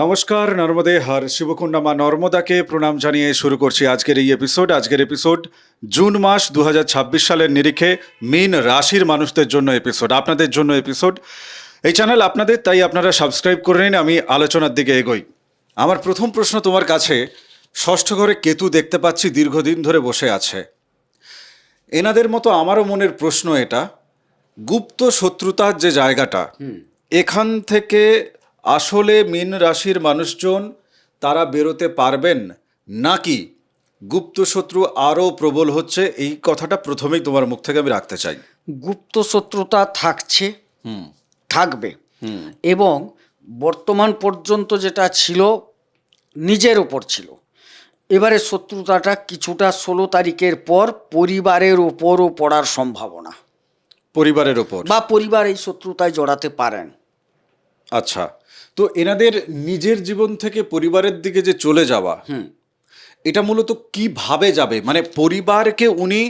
নমস্কার, নর্মদে হর শিবকুণ্ডা মা নর্মদাকে প্রণাম জানিয়ে শুরু করছি আজকের এই এপিসোড। আজকের এপিসোড জুন মাস 2026 সালের নিরিখে মীন রাশির মানুষদের জন্য এপিসোড, আপনাদের জন্য এপিসোড। এই চ্যানেল আপনাদের, তাই আপনারা সাবস্ক্রাইব করে নিন। আমি আলোচনার দিকে এগোই। আমার প্রথম প্রশ্ন তোমার কাছে, ষষ্ঠ ঘরে কেতু দেখতে পাচ্ছি দীর্ঘদিন ধরে বসে আছে। এনাদের মতো আমারও মনের প্রশ্ন এটা, গুপ্ত শত্রুতার যে জায়গাটা, এখান থেকে আসলে মীন রাশির মানুষজন তারা বেরোতে পারবেন নাকি গুপ্ত শত্রু আরও প্রবল হচ্ছে? এই কথাটা প্রথমেই তোমার মুখ থেকে আমি রাখতে চাই। গুপ্ত শত্রুতা থাকছে, থাকবে, এবং বর্তমান পর্যন্ত যেটা ছিল নিজের ওপর ছিল, এবারে শত্রুতাটা কিছুটা 16 তারিখের পর পরিবারের ওপরও পড়ার সম্ভাবনা, পরিবারের ওপর বা পরিবার এই শত্রুতায় জড়াতে পারেন। আচ্ছা, তো এনাদের নিজের জীবন থেকে পরিবারের দিকে যে চলে যাওয়া, এটা মূলত কিভাবে যাবে? মানে পরিবারকে উনি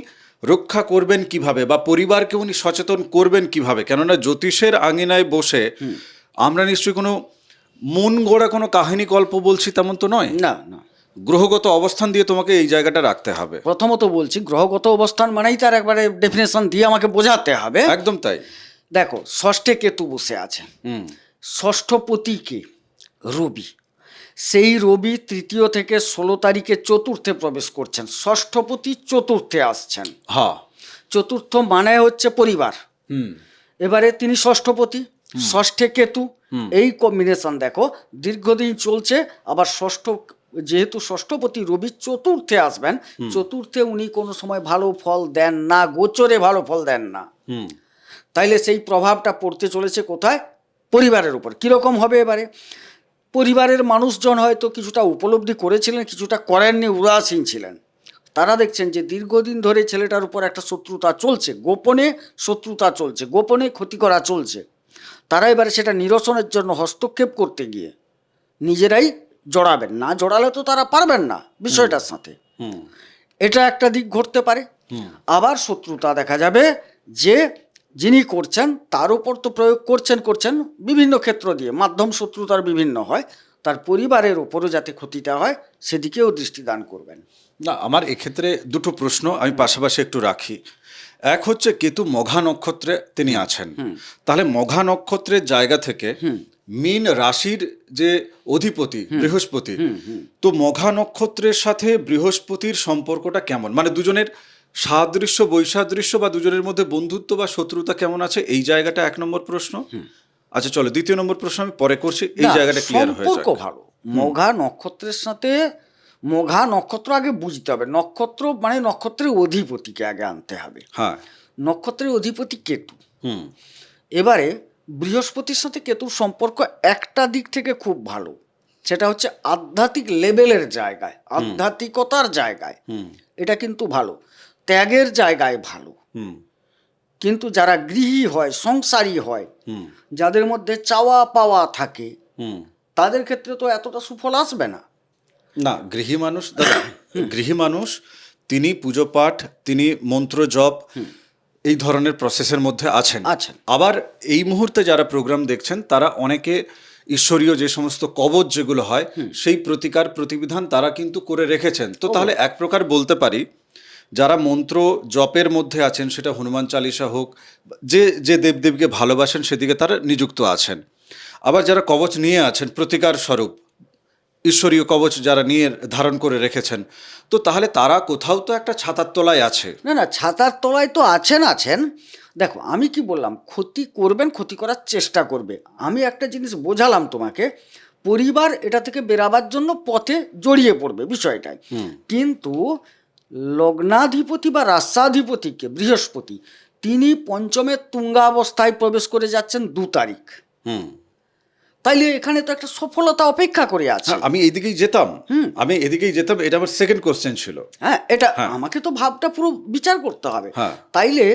রক্ষা করবেন কিভাবে, বা পরিবারকে উনি সচেতন করবেন কিভাবে? কেননা জ্যোতিষের আঙিনায় বসে আমরা নিশ্চয়ই কোনো মন গড়া কোনো কাহিনী গল্প বলছি তেমন তো নয়। না না, গ্রহগত অবস্থান দিয়ে তোমাকে এই জায়গাটা রাখতে হবে। প্রথমত বলছি, গ্রহগত অবস্থান মানেই তার একবারে ডেফিনেশন দিয়ে আমাকে বোঝাতে হবে। একদম তাই। দেখো, ষষ্ঠে কেতু বসে আছে, ষষ্ঠপতি কে? রবি। সেই রবি তৃতীয় থেকে 16 তারিখে চতুর্থে প্রবেশ করছেন। ষষ্ঠপতি চতুর্থে আসছেন। হ্যাঁ, চতুর্থ মানে হচ্ছে পরিবার। এবারে তিনি ষষ্ঠপতি, ষষ্ঠে কেতু, এই কম্বিনেশন দেখো দীর্ঘদিন চলছে। আবার যেহেতু ষষ্ঠপতি রবি চতুর্থে আসবেন, চতুর্থে উনি কোনো সময় ভালো ফল দেন না, গোচরে ভালো ফল দেন না। তাইলে সেই প্রভাবটা পড়তে চলেছে কোথায়? পরিবারের উপর। কীরকম হবে এবারে? পরিবারের মানুষজন হয়তো কিছুটা উপলব্ধি করেছিলেন, কিছুটা করেননি, উদাসীন ছিলেন। তারা দেখছেন যে দীর্ঘদিন ধরে ছেলেটার উপর একটা শত্রুতা চলছে, গোপনে শত্রুতা চলছে, গোপনে ক্ষতি করা চলছে। তারা এবারে সেটা নিরসনের জন্য হস্তক্ষেপ করতে গিয়ে নিজেরাই জড়াবেন। না জড়ালে তো তারা পারবেন না বিষয়টার সাথে। এটা একটা দিক ঘটতে পারে। আবার শত্রুতা দেখা যাবে যে যিনি করছেন তার উপর তো প্রয়োগ করছেন বিভিন্ন ক্ষেত্র দিয়ে, মাধ্যম শত্রুতার বিভিন্ন হয়, তার পরিবারের ওপরও যাতে ক্ষতিটা হয় সেদিকেও দৃষ্টিদান করবেন। না, আমার এক্ষেত্রে দুটো প্রশ্ন আমি পাশাপাশি একটু রাখি। এক হচ্ছে কেতু মঘা নক্ষত্রে তিনি আছেন, তাহলে মঘা নক্ষত্রের জায়গা থেকে মীন রাশির যে অধিপতি বৃহস্পতি, তো মঘা নক্ষত্রের সাথে বৃহস্পতির সম্পর্কটা কেমন? মানে দুজনের সাদৃশ্য বৈসাদৃশ্য, বা দুজনের মধ্যে বন্ধুত্ব বা শত্রুতা কেমন আছে? এই জায়গাটা এক নম্বর প্রশ্ন। আচ্ছা চলো, দ্বিতীয় নম্বর প্রশ্ন আমি পরে করছি, এই জায়গাটা ক্লিয়ার হয়ে সম্পর্ক যাক। ভালো মঘা নক্ষত্রের সাথে। মঘা নক্ষত্র আগে বুঝতে হবে, নক্ষত্র মানে নক্ষত্রের অধিপতিকে আগে আনতে হবে। হ্যাঁ, নক্ষত্রের অধিপতি কেতু। এবারে বৃহস্পতির সাথে কেতুর সম্পর্ক একটা দিক থেকে খুব ভালো, সেটা হচ্ছে আধ্যাত্মিক লেভেলের জায়গায়, আধ্যাত্মিকতার জায়গায় এটা কিন্তু ভালো, ত্যাগের জায়গায় ভালো। কিন্তু যারা গৃহী হয়, সংসারী হয়, যাদের মধ্যে চাওয়া পাওয়া থাকে, তাদের ক্ষেত্রে তো এতটা সুফল আসবে না। না, গৃহী মানুষ, দাদা গৃহী মানুষ তিনি পুজো পাঠ, তিনি মন্ত্র জপ, এই ধরনের প্রসেসের মধ্যে আছেন। আবার এই মুহূর্তে যারা প্রোগ্রাম দেখছেন তারা অনেকে ঈশ্বরীয় যে সমস্ত কবচ যেগুলো হয় সেই প্রতিকার প্রতিবিধান তারা কিন্তু করে রেখেছেন। তো তাহলে এক প্রকার বলতে পারি যারা মন্ত্র জপের মধ্যে আছেন, সেটা হনুমান চালিসা হোক, যে যে দেবদেবীকে ভালোবাসেন সেদিকে তারা নিযুক্ত আছেন। আবার যারা কবচ নিয়ে আছেন প্রতিকার স্বরূপ, ঈশ্বরীয় কবচ যারা নিয়ে ধারণ করে রেখেছেন, তো তাহলে তারা কোথাও তো একটা ছাতার তলায় আছে। না, ছাতার তলায় তো আছেন। দেখো আমি কি বললাম, ক্ষতি করবেন, ক্ষতি করার চেষ্টা করবে। আমি একটা জিনিস বোঝালাম তোমাকে, পরিবার এটা থেকে বেরাবার জন্য পথে জড়িয়ে পড়বে বিষয়টাই। কিন্তু লগ্নাধিপতি বা রাষ্ট্রাধিপতিকে বৃহস্পতি, তিনি পঞ্চমের তুঙ্গাবস্থায় প্রবেশ করে যাচ্ছেন 2 তারিখ। তাইলে এখানে তো একটা সফলতা অপেক্ষা করে আছে। আমি এদিকেই যেতাম, এটা আমার সেকেন্ড কোশ্চেন ছিল। এটা আমাকে তো ভাবটা পুরো বিচার করতে হবে। তাইলে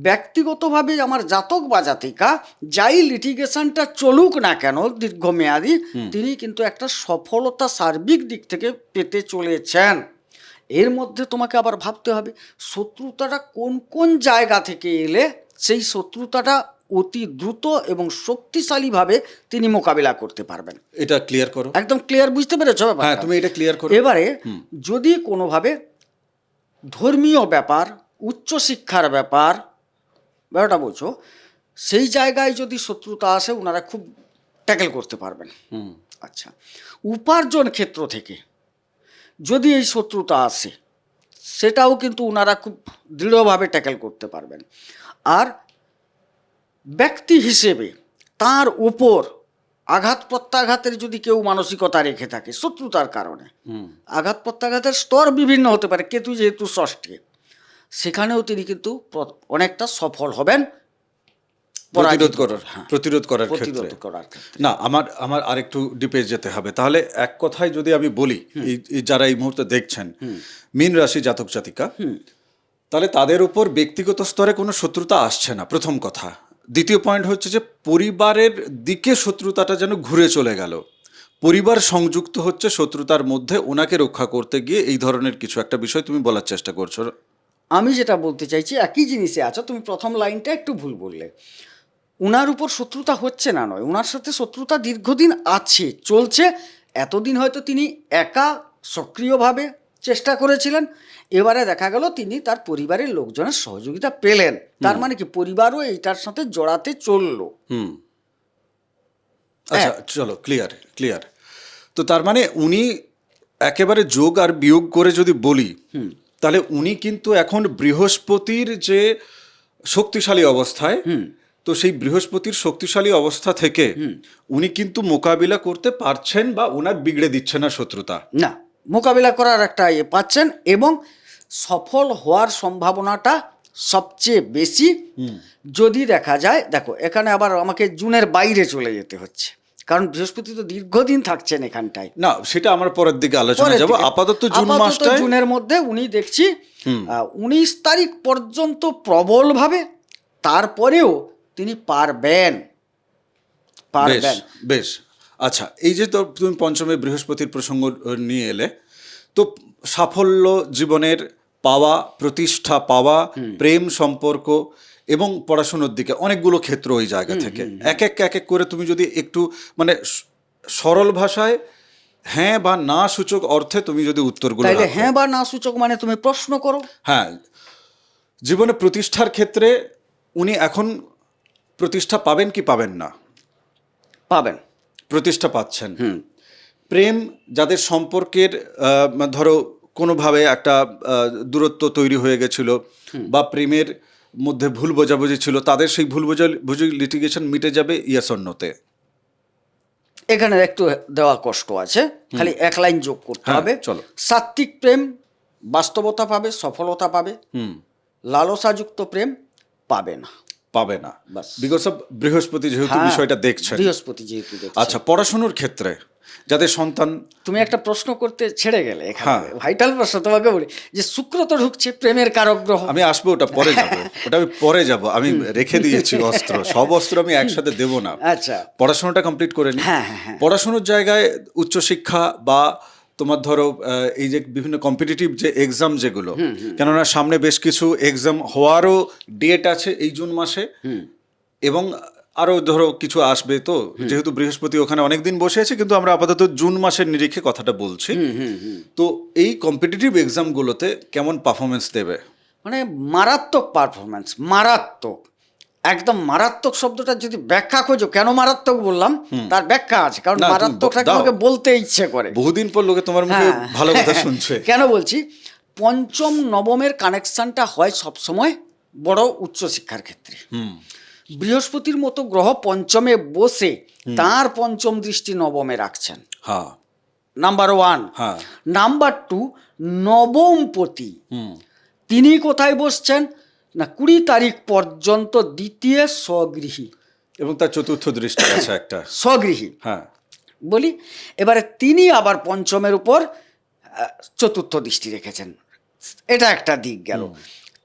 ব্যক্তিগতভাবে আমার জাতক বা জাতিকা যাই লিটিগেশনটা চলুক না কেন দীর্ঘমেয়াদী, তিনি কিন্তু একটা সফলতা সার্বিক দিক থেকে পেতে চলেছেন। এর মধ্যে তোমাকে আবার ভাবতে হবে শত্রুতাটা কোন কোন জায়গা থেকে এলে সেই শত্রুতাটা অতি দ্রুত এবং শক্তিশালীভাবে তিনি মোকাবিলা করতে পারবেন। এটা ক্লিয়ার করো। একদম ক্লিয়ার, বুঝতে পেরেছো হ্যাঁ, ব্যাপারটা? তুমি এটা ক্লিয়ার করো। এবারে যদি কোনোভাবে ধর্মীয় ব্যাপার, উচ্চশিক্ষার ব্যাপারটা বলছো, সেই জায়গায় যদি শত্রুতা আসে ওনারা খুব ট্যাকেল করতে পারবেন। আচ্ছা, উপার্জন ক্ষেত্র থেকে যদি এই শত্রুতা আসে সেটাও কিন্তু ওনারা খুব দৃঢ়ভাবে ট্যাকেল করতে পারবেন। আর ব্যক্তি হিসেবে তার উপর আঘাত প্রত্যাঘাতের যদি কেউ মানসিকতা রেখে থাকে শত্রুতার কারণে, আঘাত প্রত্যাঘাতের স্তর বিভিন্ন হতে পারে, কেতু যেহেতু ষষ্ঠে, সেখানেও তিনি কিন্তু অনেকটা সফল হবেন প্রতিরোধ করার ক্ষেত্রে। না, আমার আরেকটু ডিপে যেতে হবে। তাহলে এক কথায় যদি আমি বলি, যারা এই মুহূর্তে দেখছেন মীন রাশি জাতক জাতিকা, তাহলে তাদের উপর ব্যক্তিগত স্তরে কোনো শত্রুতা আসছে না, প্রথম কথা। দ্বিতীয় পয়েন্ট হচ্ছে যে পরিবারের দিকে শত্রুতাটা যেন ঘুরে চলে গেল, পরিবার সংযুক্ত হচ্ছে শত্রুতার মধ্যে, ওনাকে রক্ষা করতে গিয়ে এই ধরনের কিছু একটা বিষয় তুমি বলার চেষ্টা করছো। আমি যেটা বলতে চাইছি একই জিনিসে আছো, তুমি প্রথম লাইনটা একটু ভুল বললে। উনার উপর শত্রুতা হচ্ছে না নয়, ওনার সাথে শত্রুতা দীর্ঘদিন আছে, চলছে। এতদিন হয়তো তিনি একা সক্রিয়ভাবে চেষ্টা করেছিলেন, এবারে দেখা গেল তিনি তার পরিবারের লোকজনের সহযোগিতা পেলেন, তার মানে কি পরিবারও এইটার সাথে জড়াতে চললো। আচ্ছা, চলো ক্লিয়ার। তো তার মানে উনি একেবারে যোগ আর বিয়োগ করে যদি বলি, তাহলে উনি কিন্তু এখন বৃহস্পতির যে শক্তিশালী অবস্থায়, তো সেই বৃহস্পতির শক্তিশালী অবস্থা থেকে উনি কিন্তু মোকাবিলা করতে পারছেন, বা ওনার বিগড়ে দিচ্ছে না শত্রুতা। না, মোকাবিলা করার একটা পাচ্ছেন, এবং সফল হওয়ার সম্ভাবনাটা সবচেয়ে বেশি। যদি দেখা যায়, দেখো এখানে আবার আমাকে জুনের বাইরে চলে যেতে হচ্ছে, কারণ বৃহস্পতি তো দীর্ঘদিন থাকছেন এখানটায়। না, সেটা আমরা পরের দিকে আলোচনা যাব। আপাতত জুনের মধ্যে উনি দেখছি 19 তারিখ পর্যন্ত প্রবলভাবে, তারপরেও তিনি পারবেন। বেশ। আচ্ছা, এই যে তো তুমি পঞ্চমে বৃহস্পতির প্রসঙ্গ নিয়ে এলে, তো সাফল্য জীবনের পাওয়া, প্রতিষ্ঠা পাওয়া, প্রেম সম্পর্ক এবং পড়াশোনার দিকে অনেকগুলো ক্ষেত্র ওই জায়গা থেকে এক এক করে তুমি যদি একটু মানে সরল ভাষায় হ্যাঁ বা না সূচক অর্থে তুমি যদি উত্তরগুলো তাইলে হ্যাঁ বা না সূচক মানে তুমি প্রশ্ন করো। হ্যাঁ, জীবনে প্রতিষ্ঠার ক্ষেত্রে উনি এখন প্রতিষ্ঠা পাবেন কি পাবেন না? পাবেন, প্রতিষ্ঠা পাচ্ছেন। প্রেম, যাদের সম্পর্কের ধরো কোনোভাবে একটা দূরত্ব তৈরি হয়ে গেছিল, বা প্রেমের মধ্যে ভুল বোঝাবুঝি ছিল, তাদের সেই ভুল বোঝাবুঝি লিটিগেশন মিটে যাবে, ইয়েস অর নোতে। এখানে একটু দেওয়া কষ্ট আছে, খালি এক লাইন যোগ করতে হবে। চলো। সাত্ত্বিক প্রেম বাস্তবতা পাবে, সফলতা পাবে। লালসাযুক্ত প্রেম পাবে না। বিকজ অফ বৃহস্পতি যেহেতু বিষয়টা দেখছেন। আচ্ছা, পড়াশোনার ক্ষেত্রে যাদের সন্তান, তুমি একটা প্রশ্ন করতে ছেড়ে গেলে, এখানে ভাইটাল প্রশ্ন তোমাকে বলি, যে শুক্র তো ঢুকছে প্রেমের কারক গ্রহ। আমি আসবো, ওটা পরে যাব। আমি রেখে দিয়েছি অস্ত্র, সব অস্ত্র আমি একসাথে দেব না। আচ্ছা, পড়াশোনাটা কমপ্লিট করে নি। পড়াশোনার জায়গায় উচ্চশিক্ষা বা তোমার ধরো এই যে বিভিন্ন কম্পিটিটিভ যে এক্সাম যেগুলো, কেননা সামনে বেশ কিছু এক্সাম হওয়ারও ডেট আছে এই জুন মাসে, এবং আরও ধরো কিছু আসবে। তো যেহেতু বৃহস্পতি ওখানে অনেকদিন বসে আছে, কিন্তু আমরা আপাতত জুন মাসের নিরিখে কথাটা বলছি। তো এই কম্পিটিটিভ এক্সামগুলোতে কেমন পারফরমেন্স দেবে? মানে মারাত্মক পারফরমেন্স, মারাত্মক, একদম মারাত্মক শব্দটা যদি ব্যাখ্যা খোঁজো, কেন মারাত্মক বললাম তার ব্যাখ্যা আছে, কারণ মারাত্মকটাকে আমাকে বলতে ইচ্ছে করে। বহুদিন পর লোকে তোমার মুখে ভালো কথা শুনছে। কেন বলছি, পঞ্চম নবমের কানেকশনটা হয় সবসময় বড় উচ্চশিক্ষার ক্ষেত্রে। বৃহস্পতির মতো গ্রহ পঞ্চমে বসে তার পঞ্চম দৃষ্টি নবমে রাখছেন, নাম্বার 1। নাম্বার 2, নবমপতি তিনি কোথায় বসছেন না 20 তারিখ পর্যন্ত দ্বিতীয় স্বগৃহী, এবং তার চতুর্থ দৃষ্টি আছে একটা স্বগৃহী বলি। এবারে তিনি আবার পঞ্চমের উপর চতুর্থ দৃষ্টি রেখেছেন, এটা একটা দিক গেল।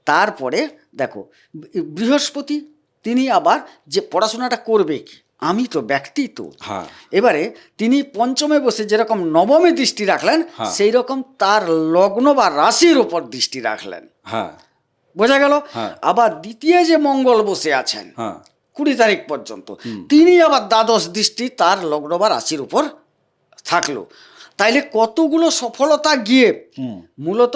তারপরে দেখো বৃহস্পতি তিনি আবার যে পড়াশোনাটা করবে কি, আমি তো ব্যক্তি তো, এবারে তিনি পঞ্চমে বসে যেরকম নবমে দৃষ্টি রাখলেন, সেই রকম তার লগ্ন বা রাশির উপর দৃষ্টি রাখলেন। বোঝা গেল? আবার দ্বিতীয় যে মঙ্গল বসে আছেন, 20 তারিখ পর্যন্ত তিনি আবার দ্বাদশ দৃষ্টি তার লগ্ন বা রাশির উপর থাকলো। তাইলে কতগুলো সফলতা গিয়ে মূলত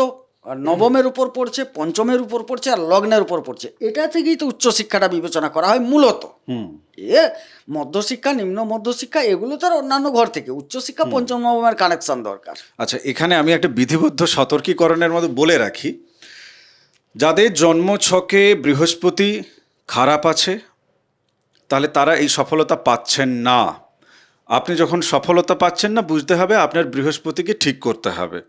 নবমের উপর পড়ছে, পঞ্চমের উপর পড়ছে, আর লগ্নের উপর পড়ছে। এটা থেকেই তো উচ্চশিক্ষাটা বিবেচনা করা হয় মূলত। এ মধ্যশিক্ষা, নিম্ন মধ্যশিক্ষা এগুলো তো আর অন্যান্য ঘর থেকে, উচ্চশিক্ষা পঞ্চম নবমের কানেকশন দরকার। আচ্ছা, এখানে আমি একটা বিধিবদ্ধ সতর্কীকরণের মধ্যে বলে রাখি, যাদের জন্মছকে বৃহস্পতি খারাপ আছে তাহলে তারা এই সফলতা পাচ্ছেন না। আপনি যখন সফলতা পাচ্ছেন না, বুঝতে হবে আপনার বৃহস্পতিকে ঠিক করতে হবে।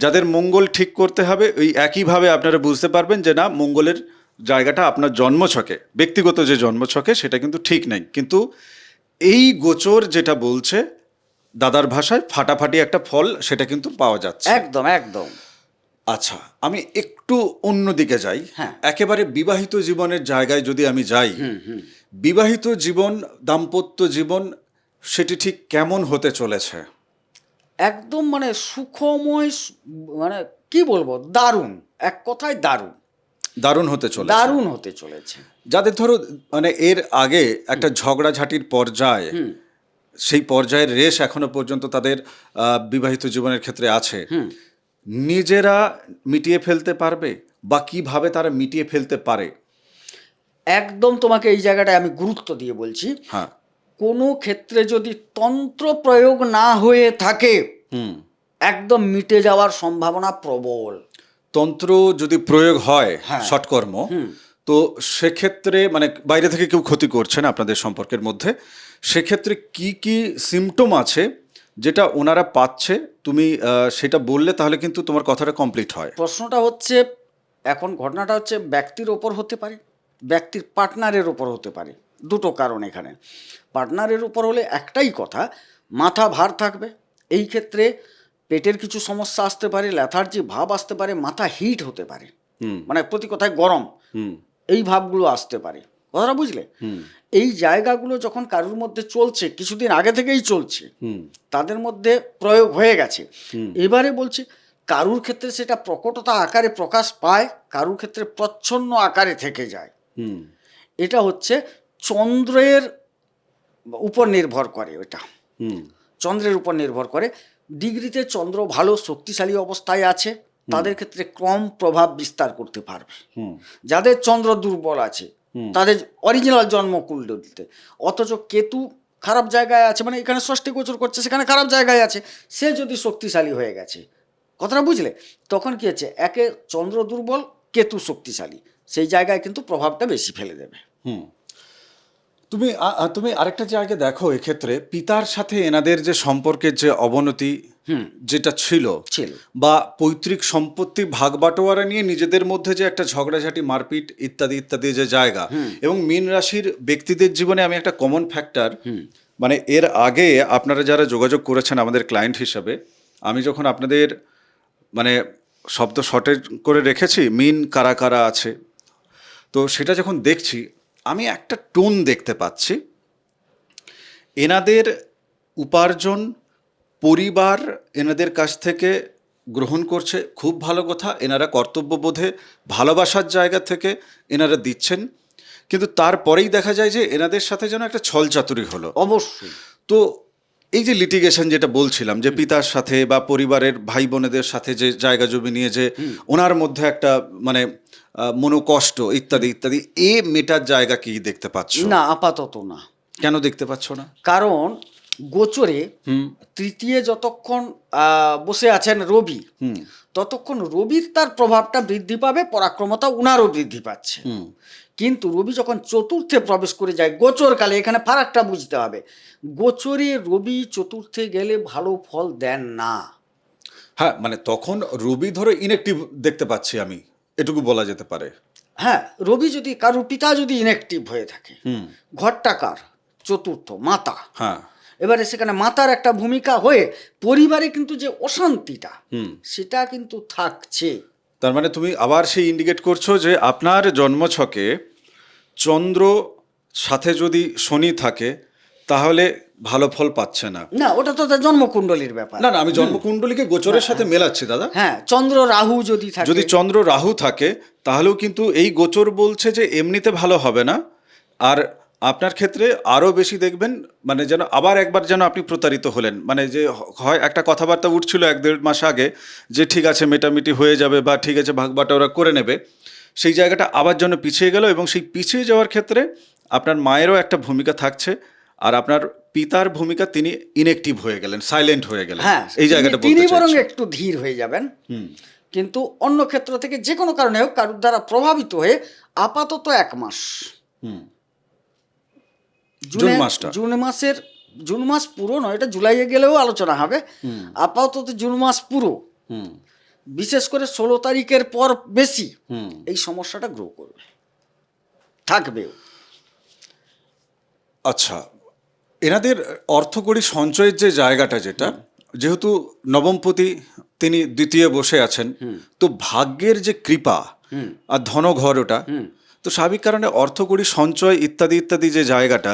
যাদের মঙ্গল ঠিক করতে হবে, ওই একইভাবে আপনারা বুঝতে পারবেন যে না, মঙ্গলের জায়গাটা আপনার জন্মছকে, ব্যক্তিগত যে জন্মছকে সেটা কিন্তু ঠিক নেই। কিন্তু এই গোচর যেটা বলছে, দাদার ভাষায় ফাটাফাটি একটা ফল, সেটা কিন্তু পাওয়া যাচ্ছে। একদম একদম। আচ্ছা, আমি একটু অন্যদিকে যাই। হ্যাঁ। একেবারে বিবাহিত জীবনের জায়গায় যদি আমি যাই, বিবাহিত জীবন, দাম্পত্য জীবন, সেটি ঠিক কেমন হতে চলেছে? একদম মানে সুখময়, মানে কি বলবো, দারুণ, এক কথায় দারুণ, দারুণ হতে চলেছে। দারুণ হতে চলেছে। যাদের ধরো মানে এর আগে একটা ঝগড়াঝাটির পর্যায়, সেই পর্যায়ের রেশ এখনো পর্যন্ত তাদের বিবাহিত জীবনের ক্ষেত্রে আছে, নিজেরা মিটিয়ে ফেলতে পারবে বা কিভাবে তারা মিটিয়ে ফেলতে পারে? একদম তোমাকে এই জায়গাটায় আমি গুরুত্ব দিয়ে বলছি। হ্যাঁ। কোনো ক্ষেত্রে যদি তন্ত্র প্রয়োগ না হয়ে থাকে, একদম মিটে যাওয়ার সম্ভাবনা প্রবল। তন্ত্র যদি প্রয়োগ হয়, হ্যাঁ। সৎকর্ম, তো সেক্ষেত্রে মানে বাইরে থেকে কেউ ক্ষতি করছে না আপনাদের সম্পর্কের মধ্যে, সেক্ষেত্রে কি কি সিমটম আছে যেটা ওনারা পাচ্ছে, তুমি সেটা বললে তাহলে কিন্তু তোমার কথাটা কমপ্লিট হয়। প্রশ্নটা হচ্ছে, এখন ঘটনাটা হচ্ছে ব্যক্তির ওপর হতে পারে, ব্যক্তির পার্টনারের ওপর হতে পারে। দুটো কারণ এখানে। পার্টনারের উপর হলে একটাই কথা, মাথা ভার থাকবে। এই ক্ষেত্রে পেটের কিছু সমস্যা আসতে পারে, লেথার্জি ভাব আসতে পারে, মাথা হিট হতে পারে, মানে প্রতি কথায় গরম, এই ভাবগুলো আসতে পারে। কথাটা বুঝলে? এই জায়গাগুলো যখন কারুর মধ্যে চলছে, কিছুদিন আগে থেকেই চলছে, তাদের মধ্যে প্রয়োগ হয়ে গেছে। এবারে বলছি, কারুর ক্ষেত্রে সেটা প্রকটতা আকারে প্রকাশ পায়, কারুর ক্ষেত্রে প্রচ্ছন্ন আকারে থেকে যায়। এটা হচ্ছে চন্দ্রের উপর নির্ভর করে। ওটা চন্দ্রের উপর নির্ভর করে। ডিগ্রিতে চন্দ্র ভালো শক্তিশালী অবস্থায় আছে, তাদের ক্ষেত্রে কম প্রভাব বিস্তার করতে পারবে। যাদের চন্দ্র দুর্বল আছে, তাদের অরিজিনাল জন্মকুণ্ডলিতে, অথচ কেতু খারাপ জায়গায় আছে, মানে এখানে ষষ্ঠী গোচর করছে, সেখানে খারাপ জায়গায় আছে, সে যদি শক্তিশালী হয়ে গেছে, কথাটা বুঝলে, তখন কি হচ্ছে, একে চন্দ্র দুর্বল, কেতু শক্তিশালী, সেই জায়গায় কিন্তু প্রভাবটা বেশি ফেলে দেবে। তুমি আরেকটা জায়গায় দেখো, এক্ষেত্রে পিতার সাথে এনাদের যে সম্পর্কের যে অবনতি যেটা ছিল, বা পৈতৃক সম্পত্তি ভাগ বাটোয়ারা নিয়ে নিজেদের মধ্যে যে একটা ঝগড়াঝাটি, মারপিট ইত্যাদি ইত্যাদি যে জায়গা, এবং মীন রাশির ব্যক্তিদের জীবনে আমি একটা কমন ফ্যাক্টর, মানে এর আগে আপনারা যারা যোগাযোগ করেছেন আমাদের ক্লায়েন্ট হিসাবে, আমি যখন আপনাদের মানে শব্দ শর্টেজ করে রেখেছি, মীন কারা কারা আছে, তো সেটা যখন দেখছি, আমি একটা টোন দেখতে পাচ্ছি। এনাদের উপার্জন পরিবার এনাদের কাছ থেকে গ্রহণ করছে, খুব ভালো কথা, এনারা কর্তব্যবোধে ভালোবাসার জায়গা থেকে এনারা দিচ্ছেন, কিন্তু তারপরেই দেখা যায় যে এনাদের সাথে যেন একটা ছলচাতুরি হলো। অবশ্যই। তো এই যে লিটিগেশন যেটা বলছিলাম, যে পিতার সাথে বা পরিবারের ভাই বোনেদের সাথে যে জায়গা জমি নিয়ে যে ওনার মধ্যে একটা মানে মনোকষ্ট ইত্যাদি ইত্যাদি, এ মেটার জায়গা কি দেখতে পাচ্ছ? না, আপাতত না। কেন দেখতে পাচ্ছ না? কারণ গোচরে তৃতীয় যতক্ষণ বসে আছেন রবি, ততক্ষণ রবির তার প্রভাবটা বৃদ্ধি পাবে, পরাক্রমতা উনারও বৃদ্ধি পাচ্ছে। কিন্তু রবি যখন চতুর্থে প্রবেশ করে যায় গোচরকালে, এখানে ফারাকটা বুঝতে হবে, গোচরে রবি চতুর্থে গেলে ভালো ফল দেন না। হ্যাঁ, মানে তখন রবি ধরো ইনঅ্যাক্টিভ দেখতে পাচ্ছি আমি, এটুকু বলা যেতে পারে। হ্যাঁ, রবি যদি কারুর পিতা যদি ইনঅ্যাক্টিভ হয়ে থাকে, ঘরটা কার? চতুর্থ, মাতা। হ্যাঁ, এবারে সেখানে মাতার একটা ভূমিকা হয়ে পরিবারে কিন্তু যে অশান্তিটা, সেটা কিন্তু থাকছে। তার মানে তুমি আবার সেই ইন্ডিকেট করছো যে আপনার জন্মছকে চন্দ্র সাথে যদি শনি থাকে, তাহলে ভালো ফল পাচ্ছে না। না, ওটা তো তার জন্মকুণ্ডলীর ব্যাপার। না, আমি জন্মকুণ্ডলীকে গোচরের সাথে মেলাচ্ছি দাদা। হ্যাঁ, চন্দ্র রাহু যদি থাকে, যদি চন্দ্র রাহু থাকে, তাহলেও কিন্তু এই গোচর বলছে যে এমনিতে ভালো হবে না, আর আপনার ক্ষেত্রে আরও বেশি দেখবেন মানে যেন আবার একবার যেন আপনি প্রতারিত হলেন, মানে যে হয় একটা কথাবার্তা উঠছিল 1-1.5 মাস আগে যে ঠিক আছে মেটামিটি হয়ে যাবে বা ঠিক আছে ভাগবাটা ওরা করে নেবে, সেই জায়গাটা আবার যেন পিছিয়ে গেল এবং সেই পিছিয়ে যাওয়ার ক্ষেত্রে আপনার মায়েরও একটা ভূমিকা থাকছে আর আপনার পিতার ভূমিকা, তিনি ইনঅ্যাক্টিভ হয়ে গেলেন, সাইলেন্ট হয়ে গেলেন, হ্যাঁ, এই জায়গাটা তিনি বলতে বরং চাইছি। একটু ধীর হয়ে যাবেন, কিন্তু অন্য ক্ষেত্র থেকে যে কোনো কারণে হোক কারোর দ্বারা প্রভাবিত হয়ে আপাতত 1 মাস, জুন মাসটা জুন মাস পুরো নয়, এটা জুলাইয়ে গেলেও আলোচনা হবে। আপাতত জুন মাস পুরো, বিশেষ করে 16 তারিখের পর বেশি এই সমস্যাটা গ্রো করবে, থাকবেও। আচ্ছা, এনাদের অর্থকড়ি সঞ্চয়ের যে জায়গাটা, যেটা যেহেতু নবমপতি তিনি দ্বিতীয় বসে আছেন, তো ভাগ্যের যে কৃপা আর ধনঘর ওটা, তো স্বাভাবিক কারণে অর্থকড়ি সঞ্চয় ইত্যাদি ইত্যাদি যে জায়গাটা,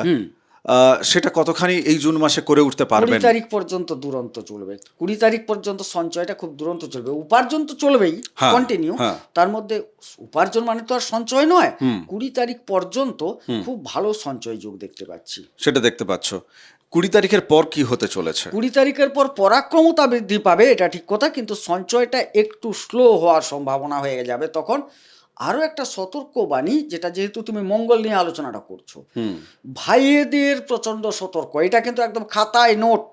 সেটা কতখানি এই জুন মাসে করে উঠতে 20 পারবেন? তারিখ পর্যন্ত দুরন্ত চলবে, 20 তারিখ পর্যন্ত সঞ্চয়টা খুব দুরন্ত চলবে। উপার্জন তো চলবেই হ্যাঁ, কন্টিনিউ, হ্যাঁ। তার মধ্যে উপার্জন মানে তো আর সঞ্চয় নয়। 20 তারিখ পর্যন্ত খুব ভালো সঞ্চয় যোগ দেখতে পাচ্ছি। সেটা দেখতে পাচ্ছ। 20 তারিখের পর কি হতে চলেছে? 20 তারিখের পর পরাক্রমতা বৃদ্ধি পাবে, এটা ঠিক কথা, কিন্তু সঞ্চয়টা একটু স্লো হওয়ার সম্ভাবনা হয়ে যাবে তখন। আরও একটা সতর্কবাণী, যেটা যেহেতু তুমি মঙ্গল নিয়ে আলোচনাটা করছো, ভাইয়েদের প্রচণ্ড সতর্ক, এটা কিন্তু একদম খাতায় নোট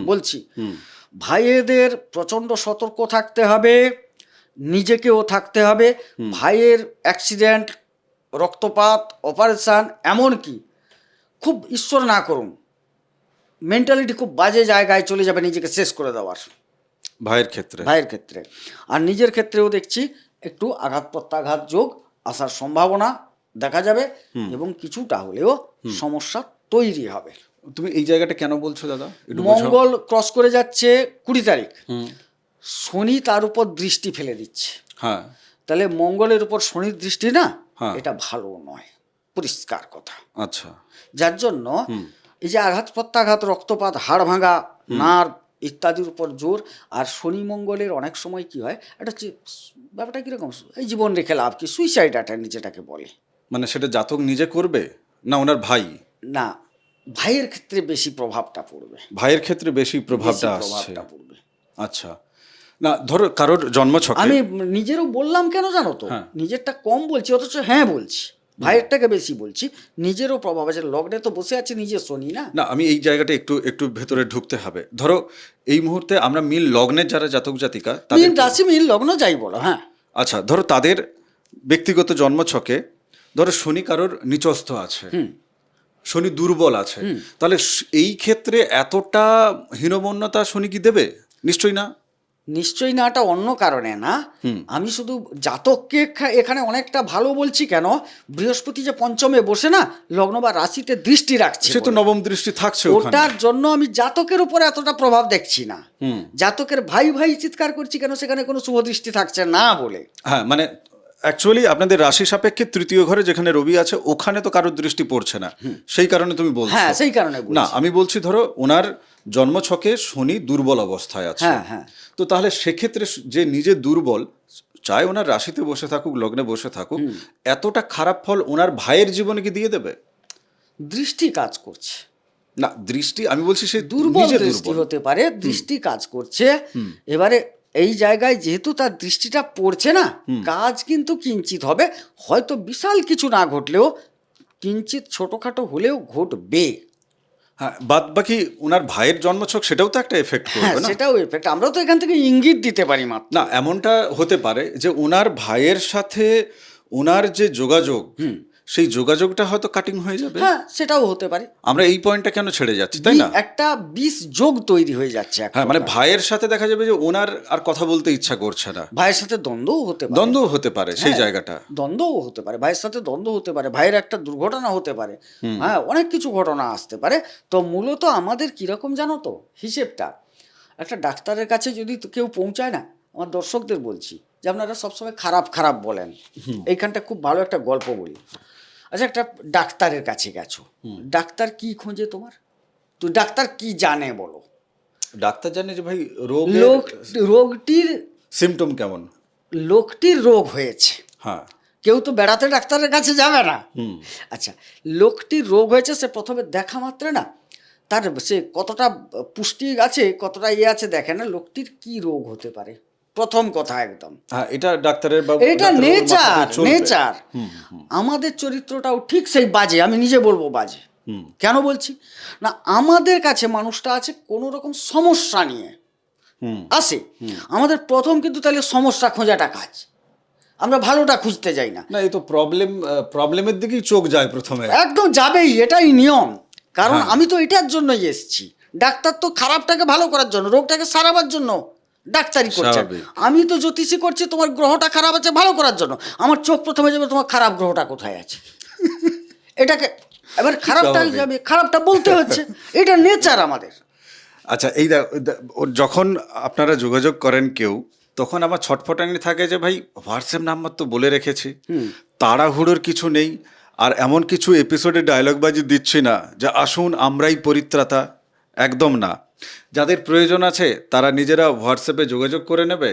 বলছি। ভাইয়েদের প্রচণ্ড সতর্ক থাকতে হবে, নিজেকেও থাকতে হবে। ভাইয়ের অ্যাক্সিডেন্ট, রক্তপাত, অপারেশান, এমনকি খুব ঈশ্বর না করুন মেন্টালিটি খুব বাজে জায়গায় চলে যাবে নিজেকে শেষ করে দেওয়ার, ভাইয়ের ক্ষেত্রে। আর নিজের ক্ষেত্রেও দেখছি একটু আঘাত প্রত্যাঘাত যোগ আসার সম্ভাবনা দেখা যাবে, এবং কিছুটা হলেও সমস্যা তৈরি হবে। তুমি এই জায়গাটা কেন বলছো দাদা, একটু বোঝাও। মঙ্গল ক্রস করে যাচ্ছে 20 তারিখ, শনি তার উপর দৃষ্টি ফেলে দিচ্ছে। হ্যাঁ, তাহলে মঙ্গলের উপর শনির দৃষ্টি না, হ্যাঁ। এটা ভালো নয়, পরিষ্কার কথা। আচ্ছা, যার জন্য এই যে আঘাত প্রত্যাঘাত, রক্তপাত, হাড় ভাঙা, নার্ভ ইত্যাদির উপর জোর। আর শনি মঙ্গলের অনেক সময় কি হয়, এটা হচ্ছে ব্যাপারটা কীরকম, এই জীবন রেখে লাভ কি, সুইসাইড অ্যাটেম্প যেটাকে বলে। মানে সেটা জাতক নিজে করবে না ওনার ভাই? না, ভাইয়ের ক্ষেত্রে বেশি প্রভাবটা পড়বে, ভাইয়ের ক্ষেত্রে বেশি প্রভাবটা আসছে। প্রভাবটা পড়বে। আচ্ছা, না ধরো কারোর জন্মছকে, আমি নিজেরও বললাম কেন জানো তো, হ্যাঁ। নিজেরটা কম বলছি, অথচ হ্যাঁ বলছি, ভাইয়েরটাকে বেশি বলছি। নিজেরও প্রভাব আছে, লগ্নে তো বসে আছে নিজের শনি না। না আমি এই জায়গাটা একটু একটু ভেতরে ঢুকতে হবে। ধরো এই মুহূর্তে আমরা মিল লগ্নের যারা জাতক জাতিকা, মিল তাদের, রাশি, মিল লগ্ন যাই বলো, হ্যাঁ। আচ্ছা ধরো তাদের ব্যক্তিগত জন্মছকে ধরো শনি কারোর নিচস্থ আছে, শনি দুর্বল আছে, তাহলে এই ক্ষেত্রে এতটা হীনমন্যতা শনি কি দেবে? নিশ্চয়ই না। নিশ্চয়ই না, এটা অন্য কারণে না। আমি শুধু জাতককে এখানে অনেকটা ভালো বলছি কেন, বৃহস্পতি যে পঞ্চমে বসে না লগ্ন বা রাশিতে দৃষ্টি রাখছে, সে তো নবম দৃষ্টি থাকছে ওখানে। ওটার জন্য আমি জাতকের উপরে এতটা প্রভাব দেখছি না। জাতকের ভাই ভাই চিৎকার করছি কেন, সেখানে কোনো শুভ দৃষ্টি থাকছে না বলে। হ্যাঁ, মানে অ্যাকচুয়ালি আপনাদের রাশি সাপেক্ষে তৃতীয় ঘরে যেখানে রবি আছে ওখানে তো কারোর দৃষ্টি পড়ছে না, সেই কারণে তুমি বলছো। হ্যাঁ, সেই কারণে বলছি। না আমি বলছি ধরো ওনার জন্মছকে শনি দুর্বল অবস্থায় আছে, হ্যাঁ, হ্যাঁ। তো তাহলে সেক্ষেত্রে যে নিজে দুর্বল, চাই ওনার রাশিতে বসে থাকুক লগ্নে বসে থাকুক, এতটা খারাপ ফল ওনার ভাইয়ের জীবনে কি দিয়ে দেবে? দৃষ্টি কাজ করছে না, দৃষ্টি আমি বলছি সে দুর্বল নিজে দৃষ্টি দুর্বল। হতে পারে, দৃষ্টি কাজ করছে। এবারে এই জায়গায় যেহেতু তার দৃষ্টিটা পড়ছে না, কাজ কিন্তু কিঞ্চিত হবে, হয়তো বিশাল কিছু না ঘটলেও কিঞ্চিত ছোটখাটো হলেও ঘটবে। হ্যাঁ, বাদ বাকি ওনার ভাইয়ের জন্মছক সেটাও তো একটা এফেক্ট হ্যাঁ, করবে না? সেটাও এফেক্ট, আমরা তো এখান থেকে ইঙ্গিত দিতে পারি মাত্র। না এমনটা হতে পারে যে ওনার ভাইয়ের সাথে ওনার যে যোগাযোগ, সেই যোগাযোগটা হয়তো কাটিং হয়ে যাবে। হ্যাঁ, সেটাও হতে পারে। আমরা এই পয়েন্টটা কেন ছেড়ে যাচ্ছি, তাই না? একটা বিষ যোগ তৈরি হয়ে যাচ্ছে। হ্যাঁ, মানে ভাইয়ের সাথে দেখা যাবে যে ওনার আর কথা বলতে ইচ্ছা করছে না, ভাইয়ের সাথে দ্বন্দ্বও হতে পারে, দ্বন্দ্ব হতে পারে সেই জায়গাটা। দ্বন্দ্বও হতে পারে, ভাইয়ের সাথে দ্বন্দ্ব হতে পারে, ভাইয়ের একটা দুর্ঘটনা হতে পারে, হ্যাঁ, অনেক কিছু ঘটনা আসতে পারে। তো মূলত আমাদের কিরকম জানো তো হিসেবটা, একটা ডাক্তারের কাছে যদি কেউ পৌঁছায় না, আমার দর্শকদের বলছি যে আপনারা সবসময় খারাপ খারাপ বলেন, এইখানটা খুব ভালো একটা গল্প বলি। আচ্ছা, একটা ডাক্তারের কাছে গেছো, ডাক্তার কি খোঁজে তোমার, তো ডাক্তার কি জানে বলো? ডাক্তার জানে যে ভাই রোগটির সিমটম কেমন, লোকটির রোগ হয়েছে, হ্যাঁ, কেউ তো বেড়াতে ডাক্তারের কাছে যাবে না। আচ্ছা, লোকটির রোগ হয়েছে, সে প্রথমে দেখা মাত্র না তার সে কতটা পুষ্টি আছে, কতটা ইয়ে আছে দেখে না, লোকটির কি রোগ হতে পারে প্রথম কথা একদম। হ্যাঁ, এটা ডাক্তারের এটা নেচার, নেচার। আমাদের চরিত্রটাও ঠিক সেই বাজে, আমি নিজে বলবো বাজে। কেন বলছি না, আমাদের কাছে মানুষটা আছে কোনো রকম সমস্যা নিয়ে আসে, আমাদের প্রথম কিন্তু তাহলে সমস্যা খোঁজাটা কাজ, আমরা ভালোটা খুঁজতে যাই না। না, এই তো প্রবলেমের দিকেই চোখ যায় প্রথমে, একদম যাবেই, এটাই নিয়ম। কারণ আমি তো এটার জন্যই এসেছি, ডাক্তার তো খারাপটাকে ভালো করার জন্য, রোগটাকে সারাবার জন্য ডাক্তারি করছে। আমি তো জ্যোতিষী করছি তোমার গ্রহটা খারাপ আছে ভালো করার জন্য, আমার চোখ প্রথমে যাবে তোমার খারাপ গ্রহটা কোথায় আছে, এটাকে এবার খারাপটা যাবে, খারাপটা বলতে হচ্ছে, এটা নেচার আমাদের। আচ্ছা, এই যখন আপনারা যোগাযোগ করেন কেউ, তখন আমার ছটফটানি থাকে যে ভাই হোয়াটসঅ্যাপ নাম্বার তো বলে রেখেছি, তাড়াহুড়োর কিছু নেই, আর এমন কিছু এপিসোডে ডায়লগবাজি দিচ্ছি না যে আসুন আমরাই পরিত্রাতা, একদম না। যাদের প্রয়োজন আছে তারা নিজেরা হোয়াটসঅ্যাপে যোগাযোগ করে নেবে,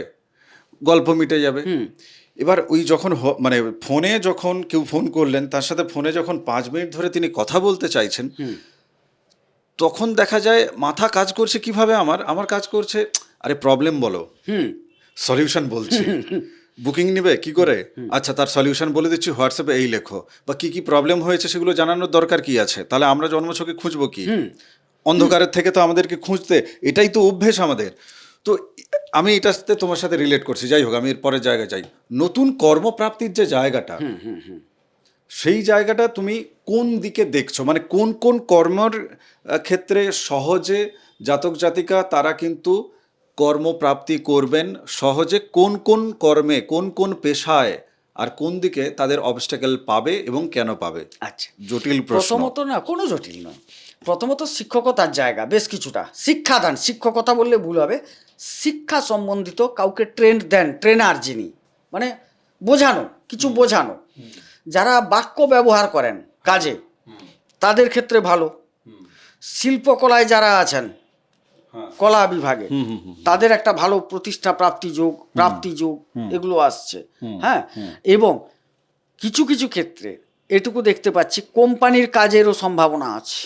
গল্প মিটে যাবে। এবার ওই যখন মানে ফোনে যখন কেউ ফোন করলেন, তার সাথে ফোনে যখন 5 মিনিট ধরে তিনি কথা বলতে চাইছেন, তখন দেখা যায় মাথা কাজ করছে কিভাবে, আমার কাজ করছে আরে প্রবলেম বলো, সলিউশন বলছি, বুকিং নিবে কি করে, আচ্ছা তার সলিউশন বলে দিচ্ছি হোয়াটসঅ্যাপে এই লেখো, বা কি কি প্রবলেম হয়েছে সেগুলো জানানোর দরকার কি আছে, তাহলে আমরা জন্মছকে খুঁজবো কি, অন্ধকারের থেকে তো আমাদেরকে খুঁজতে, এটাই তো অভ্যেস আমাদের। তো আমি এটার সাথে তোমার সাথে রিলেট করছি, যাই হোক আমি এর পরের জায়গায় যাই। নতুন কর্মপ্রাপ্তির যে জায়গাটা, সেই জায়গাটা তুমি কোন দিকে দেখছো, মানে কোন কোন কর্মের ক্ষেত্রে সহজে জাতক জাতিকা তারা কিন্তু কর্মপ্রাপ্তি করবেন সহজে, কোন কোন কর্মে কোন কোন পেশায়, আর কোন দিকে তাদের অবস্টাকেল পাবে এবং কেন পাবে? আচ্ছা, জটিল প্রশ্ন। প্রথমত না, কোনো জটিল নয়। প্রথমত শিক্ষকতার জায়গা বেশ কিছুটা, শিক্ষাদান, শিক্ষকতা বললে ভুল হবে, শিক্ষা সম্বন্ধিত কাউকে ট্রেনার যিনি, মানে বোঝানো, কিছু বোঝানো, যারা বাক্য ব্যবহার করেন কাজে, তাদের ক্ষেত্রে ভালো। শিল্পকলায় যারা আছেন, কলা বিভাগে, তাদের একটা ভালো প্রতিষ্ঠা প্রাপ্তি যোগ এগুলো আসছে। হ্যাঁ, এবং কিছু কিছু ক্ষেত্রে এটুকু দেখতে পাচ্ছি কোম্পানির কাজেরও সম্ভাবনা আছে,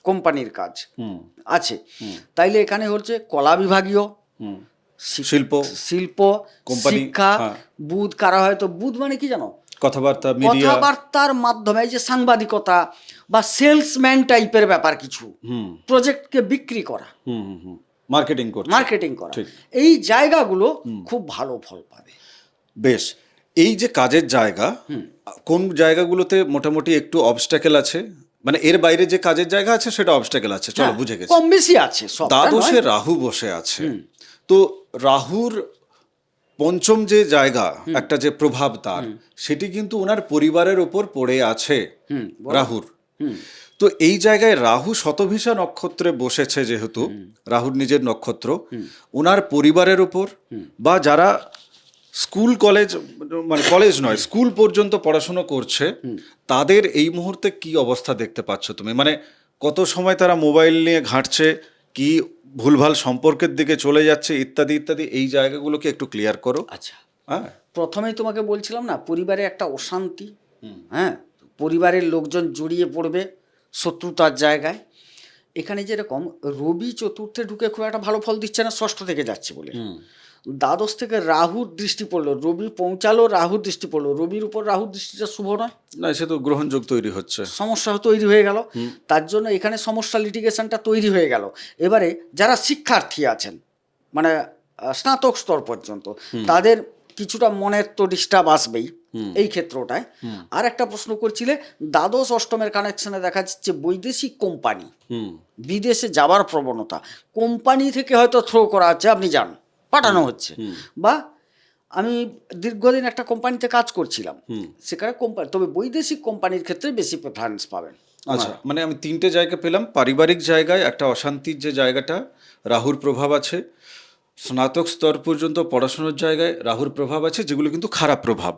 কোম্পানির কাজ আছে। তাইলে এখানে হচ্ছে কলা বিভাগীয়, শিল্প, শিক্ষা, বুধ, কারা হয়তো বুধ মানে কি জানো, কথাবার্তার মাধ্যমে, যে সাংবাদিকতা বা সেলসম্যান টাইপের ব্যাপার, কিছু প্রজেক্টকে বিক্রি করা, মার্কেটিং করা, এই জায়গাগুলো খুব ভালো ফল পাবে। বেশ, এই যে কাজের জায়গা, কোন জায়গাগুলোতে মোটামুটি একটু অবস্ট্যাকেল আছে, মানে এর বাইরে যে কাজের জায়গা আছে সেটা অবস্ট্যাকেল আছে, চলো বুঝে গেছি, কম বেশি আছে। দ্বাদশে রাহু বসে আছে, তো রাহুর পঞ্চম যে জায়গা, একটা যে প্রভাব তার, সেটি কিন্তু ওনার পরিবারের ওপর পড়ে আছে রাহুর। তো এই জায়গায় রাহু শতভিষা নক্ষত্রে বসেছে, যেহেতু রাহুর নিজের নক্ষত্র, ওনার পরিবারের ওপর, বা যারা স্কুল কলেজ, মানে কলেজ নয় স্কুল পর্যন্ত পড়াশুনো করছে, তাদের এই মুহূর্তে কি অবস্থা দেখতে পাচ্ছ তুমি, মানে কত সময় তারা মোবাইল নিয়ে ঘাঁটছে, কি ভুলভাল সম্পর্কের দিকে চলে যাচ্ছে, ইত্যাদি ইত্যাদি, এই জায়গাগুলোকে একটু ক্লিয়ার করো। আচ্ছা, হ্যাঁ, প্রথমেই তোমাকে বলছিলাম না, পরিবারে একটা অশান্তি, হ্যাঁ, পরিবারের লোকজন জড়িয়ে পড়বে শত্রুতার জায়গায়। এখানে যেরকম রবি চতুর্থে ঢুকে খুব একটা ভালো ফল দিচ্ছে না, ষষ্ঠ থেকে যাচ্ছে বলে, দ্বাদশ থেকে রাহুর দৃষ্টি পড়লো, রবি পৌঁছালো, রাহুর দৃষ্টি পড়লো, রবির উপর রাহুর দৃষ্টিটা শুভ নয়, না সে তো গ্রহণযোগ তৈরি হচ্ছে, সমস্যা তৈরি হয়ে গেল। তার জন্য এখানে সমস্যা, লিটিগেশনটা তৈরি হয়ে গেল। এবারে যারা শিক্ষার্থী আছেন, মানে স্নাতক স্তর পর্যন্ত, তাদের কিছুটা মনের তো ডিস্টার্ব আসবেই এই ক্ষেত্রটায়। আর একটা প্রশ্ন করছিলে, দ্বাদশ অষ্টমের কানেকশনে দেখা যাচ্ছে বৈদেশিক কোম্পানি, বিদেশে যাওয়ার প্রবণতা, কোম্পানি থেকে হয়তো থ্রো করা হচ্ছে, আপনি যান, পাঠানো হচ্ছে, বা আমি দীর্ঘদিন একটা কোম্পানিতে কাজ করছিলাম, সেখানে কোম্পানি, তবে বৈদেশিক কোম্পানির ক্ষেত্রে বেশি প্রেফারেন্স পাবেন। আচ্ছা, মানে আমি 3টে জায়গা পেলাম। পারিবারিক জায়গায় একটা অশান্তির যে জায়গাটা, রাহুর প্রভাব আছে। স্নাতক স্তর পর্যন্ত পড়াশোনার জায়গায় রাহুর প্রভাব আছে, যেগুলো কিন্তু খারাপ প্রভাব।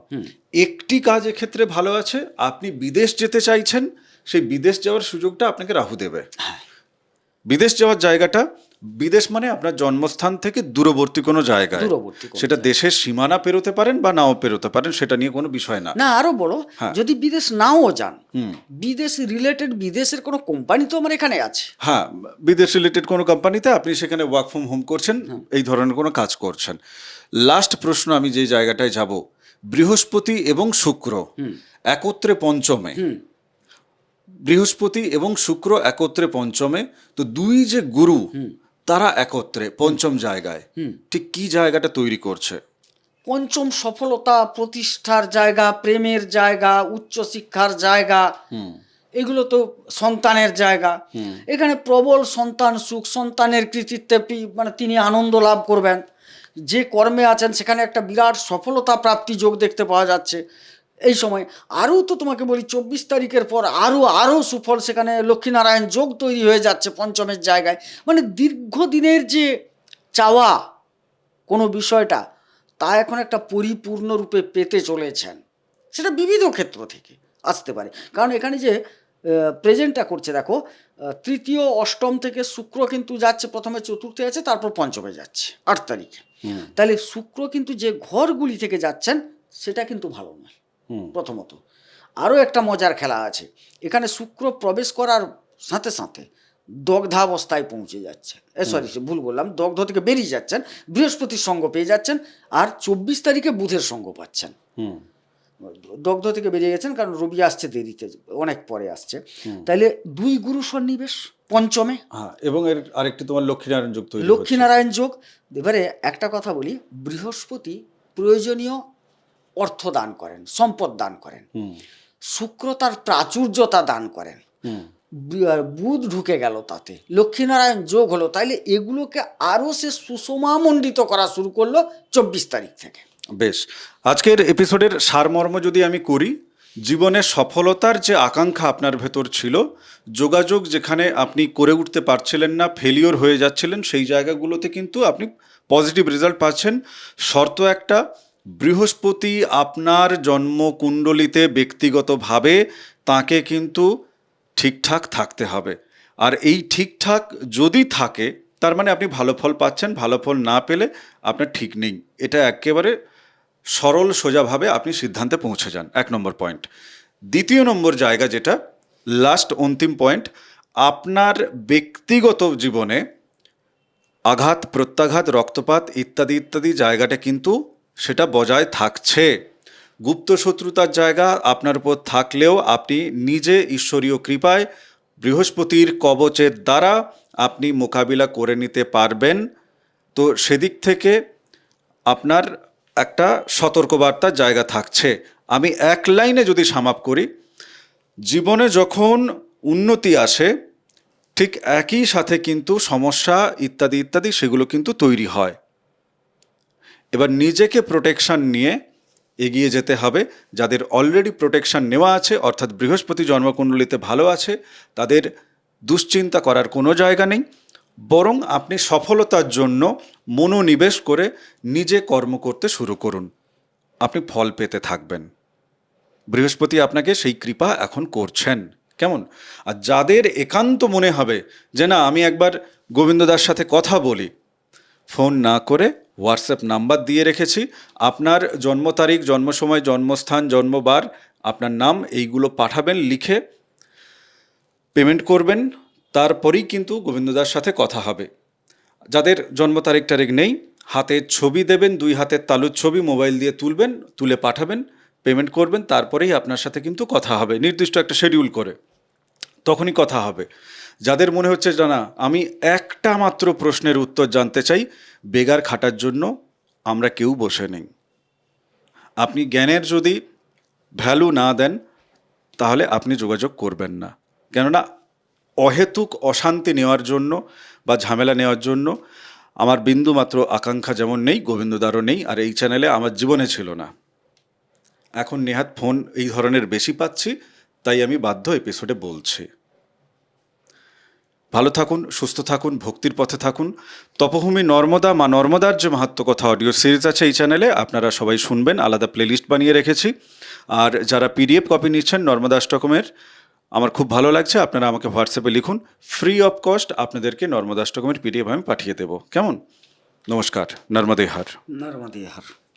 একটি কাজ এক্ষেত্রে ভালো আছে, আপনি বিদেশ যেতে চাইছেন, সেই বিদেশ যাওয়ার সুযোগটা আপনাকে রাহু দেবে। বিদেশ যাওয়ার জায়গাটা বিদেশ মানে আপনার জন্মস্থান থেকে দূরবর্তী কোনো জায়গায়, দূরবর্তী কোনো সেটা দেশের সীমানা পেরোতে পারেন বা নাও পেরোতে পারেন, সেটা নিয়ে কোনো বিষয় না। না, আরো বড়, হ্যাঁ। যদি বিদেশ নাও যান, বিদেশ রিলেটেড বিদেশের কোনো কোম্পানি তো আমার এখানে আছে। হ্যাঁ, বিদেশ রিলেটেড কোনো কোম্পানিতে আপনি সেখানে ওয়ার্ক ফ্রম হোম করছেন, এই ধরনের কোনো কাজ করছেন। লাস্ট প্রশ্ন, আমি যে জায়গাটায় যাব, বৃহস্পতি এবং শুক্র একত্রে পঞ্চমে, বৃহস্পতি এবং শুক্র একত্রে পঞ্চমে, তো দুই যে গুরু তারা একত্রে পঞ্চম জায়গায়, ঠিক কি জায়গাটা তৈরি করছে? পঞ্চম সফলতা, প্রতিষ্ঠার জায়গা, প্রেমের জায়গা, উচ্চশিক্ষার জায়গা, এগুলো তো সন্তানের জায়গা। এখানে প্রবল সন্তান সুখ, সন্তানের কৃতিত্বে মানে তিনি আনন্দ লাভ করবেন। যে কর্মে আছেন সেখানে একটা বিরাট সফলতা প্রাপ্তি যোগ দেখতে পাওয়া যাচ্ছে এই সময়। আরও তো তোমাকে বলি, 24 তারিখের পর আরও সুফল, সেখানে লক্ষ্মীনারায়ণ যোগ তৈরি হয়ে যাচ্ছে পঞ্চমের জায়গায়। মানে দীর্ঘদিনের যে চাওয়া কোনো বিষয়টা, তা এখন একটা পরিপূর্ণ রূপে পেতে চলেছেন। সেটা বিবিধ ক্ষেত্র থেকে আসতে পারে, কারণ এখানে যে প্রেজেন্টটা করছে দেখো, তৃতীয় অষ্টম থেকে শুক্র কিন্তু যাচ্ছে, প্রথমে চতুর্থে আছে, তারপর পঞ্চমে যাচ্ছে 8 তারিখে। তাহলে শুক্র কিন্তু যে ঘরগুলি থেকে যাচ্ছেন সেটা কিন্তু ভালো নয়। প্রথমত আরও একটা মজার খেলা আছে, এখানে শুক্র প্রবেশ করার সাথে সাথে দগ্ধাবস্থায় পৌঁছে যাচ্ছে, ভুল বললাম, দগ্ধ থেকে বেরিয়ে যাচ্ছেন, বৃহস্পতির সঙ্গ পেয়ে যাচ্ছেন, আর 24 তারিখে বুধের সঙ্গ পাচ্ছেন। দগ্ধ থেকে বেরিয়ে গেছেন, কারণ রবি আসছে দেরিতে, অনেক পরে আসছে। তাইলে দুই গুরু সন্নিবেশ পঞ্চমে, এবং এর আরেকটি তোমার লক্ষ্মীনারায়ণ যোগ তৈরি হচ্ছে। লক্ষ্মীনারায়ণ যোগ। এবারে একটা কথা বলি, বৃহস্পতি প্রয়োজনীয় অর্থ দান করেন, সম্পদ দান করেন, শুক্র তার প্রাচুর্যতা দান করেন, বুধ ঢুকে গেল, তাতে লক্ষ্মীনারায়ণ যোগ হলো। তাইলে এগুলোকে আরও সে সুষমামণ্ডিত করা শুরু করলো 24 তারিখ থেকে। বেশ, আজকের এপিসোডের সারমর্ম যদি আমি করি, জীবনের সফলতার যে আকাঙ্ক্ষা আপনার ভেতর ছিল, যোগাযোগ যেখানে আপনি করে উঠতে পারছিলেন না, ফেলিওর হয়ে যাচ্ছিলেন, সেই জায়গাগুলোতে কিন্তু আপনি পজিটিভ রেজাল্ট পাচ্ছেন। শর্ত একটা, বৃহস্পতি আপনার জন্মকুণ্ডলিতে ব্যক্তিগতভাবে তাকে কিন্তু ঠিকঠাক থাকতে হবে। আর এই ঠিকঠাক যদি থাকে, তার মানে আপনি ভালো ফল পাচ্ছেন, ভালো ফল না পেলে আপনার ঠিক নেই। এটা একেবারে সরল সোজাভাবে আপনি সিদ্ধান্তে পৌঁছে যান, 1 নম্বর পয়েন্ট। দ্বিতীয় নম্বর জায়গা, যেটা লাস্ট অন্তিম পয়েন্ট, আপনার ব্যক্তিগত জীবনে আঘাত প্রত্যাঘাত, রক্তপাত ইত্যাদি ইত্যাদি জায়গাটা কিন্তু সেটা বজায় থাকছে। গুপ্ত শত্রুতার জায়গা আপনার উপর থাকলেও আপনি নিজে ঈশ্বরীয় কৃপায়, বৃহস্পতির কবচের দ্বারা আপনি মোকাবিলা করে নিতে পারবেন। তো সেদিক থেকে আপনার একটা সতর্কবার্তার জায়গা থাকছে। আমি এক লাইনে যদি সামাপ করি, জীবনে যখন উন্নতি আসে, ঠিক একই সাথে কিন্তু সমস্যা ইত্যাদি ইত্যাদি সেগুলো কিন্তু তৈরি হয়। এবার নিজেকে প্রোটেকশন নিয়ে এগিয়ে যেতে হবে। যাদের অলরেডি প্রোটেকশন নেওয়া আছে, অর্থাৎ বৃহস্পতি জন্মকুণ্ডলিতে ভালো আছে, তাদের দুশ্চিন্তা করার কোনো জায়গা নেই, বরং আপনি সফলতার জন্য মনোনিবেশ করে নিজে কর্ম করতে শুরু করুন, আপনি ফল পেতে থাকবেন। বৃহস্পতি আপনাকে সেই কৃপা এখন করছেন। কেমন? আর যাদের একান্ত মনে হবে যে না, আমি একবার গোবিন্দদার সাথে কথা বলি, ফোন না করে হোয়াটসঅ্যাপ নাম্বার দিয়ে রেখেছি, আপনার জন্ম তারিখ, জন্ম সময়, জন্মস্থান, জন্মবার, আপনার নাম, এইগুলো পাঠাবেন, লিখে পেমেন্ট করবেন, তারপরেই কিন্তু গোবিন্দদার সাথে কথা হবে। যাদের জন্ম তারিখ নেই, হাতের ছবি দেবেন, 2 হাতের তালুর ছবি মোবাইল দিয়ে তুলবেন, তুলে পাঠাবেন, পেমেন্ট করবেন, তারপরেই আপনার সাথে কিন্তু কথা হবে, নির্দিষ্ট একটা শিডিউল করে, তখনই কথা হবে। যাদের মনে হচ্ছে না, আমি একটা মাত্র প্রশ্নের উত্তর জানতে চাই, বেগার খাটার জন্য আমরা কেউ বসে নেই। আপনি জ্ঞানের যদি ভ্যালু না দেন, তাহলে আপনি যোগাযোগ করবেন না। কেননা অহেতুক অশান্তি নেওয়ার জন্য বা ঝামেলা নেওয়ার জন্য আমার বিন্দুমাত্র আকাঙ্ক্ষা যেমন নেই, গোবিন্দদারও নেই, আর এই চ্যানেলে আমার জীবনে ছিল না। এখন নেহাত ফোন এই ধরনের বেশি পাচ্ছি, তাই আমি বাধ্য এপিসোডে বলছি। ভালো থাকুন, সুস্থ থাকুন, ভক্তির পথে থাকুন। তপভূমি নর্মদা, মা নর্মদার যে মাহাত্ম্য কথা অডিও সিরিজ আছে এই চ্যানেলে, আপনারা সবাই শুনবেন, আলাদা প্লেলিস্ট বানিয়ে রেখেছি। আর যারা পিডিএফ কপি নিচ্ছেন নর্মদাষ্টকমের, আমার খুব ভালো লাগছে। আপনারা আমাকে হোয়াটসঅ্যাপে লিখুন, ফ্রি অফ কস্ট আপনাদেরকে নর্মদাষ্টকমের পিডিএফ আমি পাঠিয়ে দেবো। কেমন? নমস্কার। নর্মদে হার। নর্মদে হর।